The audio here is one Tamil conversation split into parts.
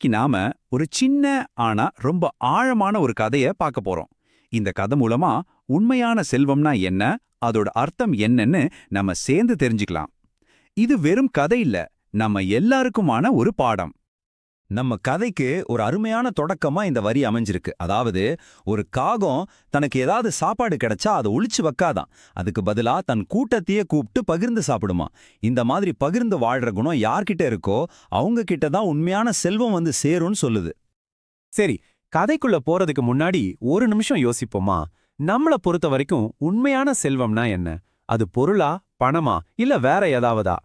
இன்னைக்கு நாம ஒரு சின்ன ஆனா ரொம்ப ஆழமான ஒரு கதைய பார்க்க போறோம். இந்த கதை மூலமா உண்மையான செல்வம்னா என்ன, அதோட அர்த்தம் என்னன்னு நம்ம சேர்ந்து தெரிஞ்சுக்கலாம். இது வெறும் கதை இல்ல, நம்ம எல்லாருக்குமான ஒரு பாடம். நம்ம கதைக்கு ஒரு அருமையான தொடக்கமா இந்த வரி அமைஞ்சிருக்கு. அதாவது, ஒரு காகம் தனக்கு ஏதாவது சாப்பாடு கிடைச்சா அதை ஒளிச்சு வைக்காதான். அதுக்கு பதிலா தன் கூட்டத்தையே கூப்பிட்டு பகிர்ந்து சாப்பிடுமா. இந்த மாதிரி பகிர்ந்து வாழ்ற குணம் யார்கிட்ட இருக்கோ அவங்க கிட்ட தான் உண்மையான செல்வம் வந்து சேரும்னு சொல்லுது. சரி, கதைக்குள்ள போறதுக்கு முன்னாடி ஒரு நிமிஷம் யோசிப்போமா? நம்மள பொறுத்த வரைக்கும் உண்மையான செல்வம்னா என்ன? அது பொருளா, பணமா, இல்ல வேற ஏதாவதா?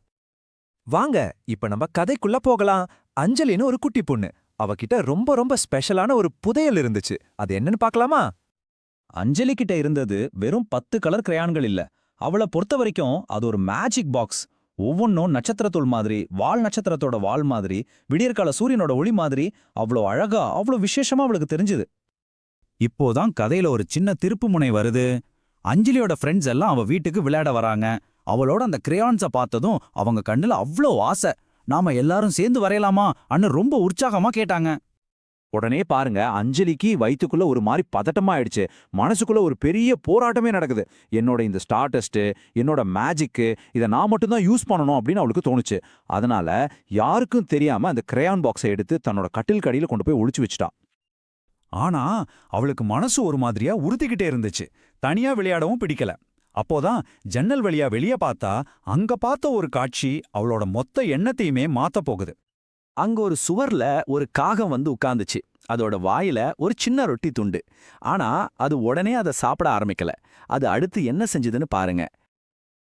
வாங்க இப்ப நம்ம கதைக்குள்ள போகலாம். அஞ்சலின்னு ஒரு குட்டி பொண்ணு. அவகிட்ட ரொம்ப ரொம்ப ஸ்பெஷலான ஒரு புதையல் இருந்துச்சு. அது என்னன்னு பார்க்கலாமா? அஞ்சலி கிட்ட இருந்தது வெறும் 10 கலர் கிரையான்கள் இல்ல. அவளை பொறுத்த வரைக்கும் அது ஒரு மேஜிக் பாக்ஸ். ஒவ்வொன்றும் நட்சத்திரத்தூள் மாதிரி, வால் நட்சத்திரத்தோட வால் மாதிரி, விடியற்கால சூரியனோட ஒளி மாதிரி, அவ்வளோ அழகா அவ்வளோ விசேஷமா அவளுக்கு தெரிஞ்சுது. இப்போதான் கதையில ஒரு சின்ன திருப்பு முனை வருது. அஞ்சலியோட ஃப்ரெண்ட்ஸ் எல்லாம் அவ வீட்டுக்கு விளையாட வராங்க. அவளோட அந்த கிரேயான்ஸை பார்த்ததும் அவங்க கண்ணுல அவ்வளோ ஆசை. நாம எல்லாரும் சேர்ந்து வரையலாமா அன்னு ரொம்ப உற்சாகமா கேட்டாங்க. உடனே பாருங்க, அஞ்சலிக்கு வயித்துக்குள்ள ஒரு மாதிரி பதட்டமா ஆயிடுச்சு. மனசுக்குள்ள ஒரு பெரிய போராட்டமே நடக்குது. என்னோட இந்த ஸ்டார் டெஸ்ட், என்னோட மேஜிக்கு, இதை நான் மட்டும்தான் யூஸ் பண்ணணும் அப்படின்னு அவளுக்கு தோணுச்சு. அதனால யாருக்கும் தெரியாம அந்த கிரேயான் பாக்ஸை எடுத்து தன்னோட கட்டில் கடியில கொண்டு போய் ஒளிச்சு வச்சுட்டா. ஆனா அவளுக்கு மனசு ஒரு மாதிரியா உறுத்திக்கிட்டே இருந்துச்சு. தனியா விளையாடவும் பிடிக்கல. அப்போதான் ஜன்னல் வழியா வெளிய பார்த்தா, அங்க பார்த்த ஒரு காட்சி அவளோட மொத்த எண்ணத்தையுமே மாத்த போகுது. அங்க ஒரு சுவர்ல ஒரு காகம் வந்து உட்கார்ந்துச்சு. அதோட வாயில ஒரு சின்ன ரொட்டி துண்டு. ஆனா அது உடனே அதை சாப்பிட ஆரம்பிக்கல. அது அடுத்து என்ன செஞ்சதுன்னு பாருங்க.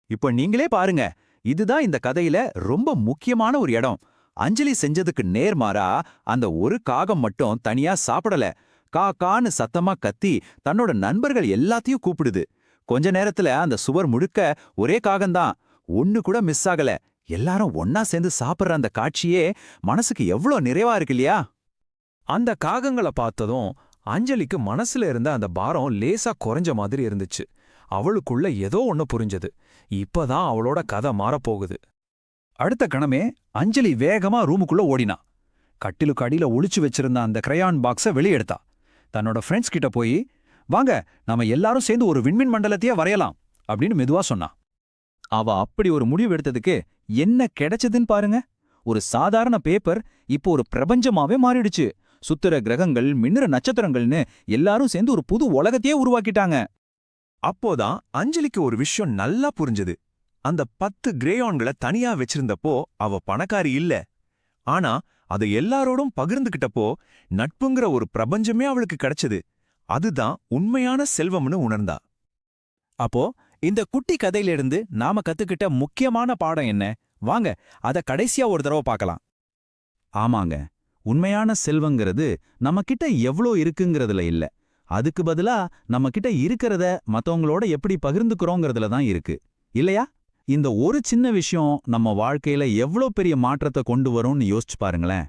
இப்ப நீங்களே பாருங்க. இதுதான் இந்த கதையில ரொம்ப முக்கியமான ஒரு இடம். அஞ்சலி செஞ்சதுக்கு நேர்மாறா அந்த ஒரு காகம் மட்டும் தனியா சாப்பிடல. கான்னு சத்தமா கத்தி தன்னோட நண்பர்கள் எல்லாத்தையும் கூப்பிடுது. கொஞ்ச நேரத்துல அந்த சுவர் முழுக்க ஒரே காகம்தான். ஒண்ணு கூட மிஸ் ஆகல. எல்லாரும் ஒன்னா சேர்ந்து சாப்பிடுற அந்த காட்சியே மனசுக்கு எவ்வளோ நிறைவா இருக்கு இல்லையா? அந்த காகங்களை பார்த்ததும் அஞ்சலிக்கு மனசுல இருந்த அந்த பாரம் லேசா குறைஞ்ச மாதிரி இருந்துச்சு. அவளுக்குள்ள ஏதோ ஒண்ணு புரிஞ்சது. இப்பதான் அவளோட கதை மாறப்போகுது. அடுத்த கணமே அஞ்சலி வேகமா ரூமுக்குள்ள ஓடினா. கட்டிலுக்கு அடியில ஒளிச்சு வச்சிருந்த அந்த கிரையான் பாக்ஸை வெளியெடுத்தா. தன்னோட ஃப்ரெண்ட்ஸ் கிட்ட போய், வாங்க நாம எல்லாரும் சேர்ந்து ஒரு விண்மீன் மண்டலத்தையே வரையலாம் அப்படின்னு மெதுவா சொன்னா. அவ அப்படி ஒரு முடிவு எடுத்ததுக்கு என்ன கிடைச்சதுன்னு பாருங்க. ஒரு சாதாரண பேப்பர் இப்போ ஒரு பிரபஞ்சமாவே மாறிடுச்சு. சுத்துற கிரகங்கள், மின்னுற நட்சத்திரங்கள்னு எல்லாரும் சேர்ந்து ஒரு புது உலகத்தையே உருவாக்கிட்டாங்க. அப்போதான் அஞ்சலிக்கு ஒரு விஷயம் நல்லா புரிஞ்சது. அந்த 10 கிரேயான்களை தனியா வச்சிருந்தப்போ அவ பணக்காரி இல்ல. ஆனா அதை எல்லாரோடும் பகிர்ந்துகிட்டப்போ நட்புங்கிற ஒரு பிரபஞ்சமே அவளுக்கு கிடைச்சது. அதுதான் உண்மையான செல்வம்னு உணர்ந்தா. அப்போ இந்த குட்டி கதையிலிருந்து நாம கத்துக்கிட்ட முக்கியமான பாடம் என்ன? வாங்க அத கடைசியா ஒரு தடவை பார்க்கலாம். ஆமாங்க, உண்மையான செல்வங்கிறது நம்ம கிட்ட எவ்வளோ இருக்குங்கிறதுல இல்ல. அதுக்கு பதிலா நம்ம கிட்ட இருக்கிறத மத்தவங்களோட எப்படி பகிர்ந்துக்கிறோங்கிறதுல தான் இருக்கு, இல்லையா? இந்த ஒரு சின்ன விஷயம் நம்ம வாழ்க்கையில எவ்வளோ பெரிய மாற்றத்தை கொண்டு வரும்னு யோசிச்சு பாருங்களேன்.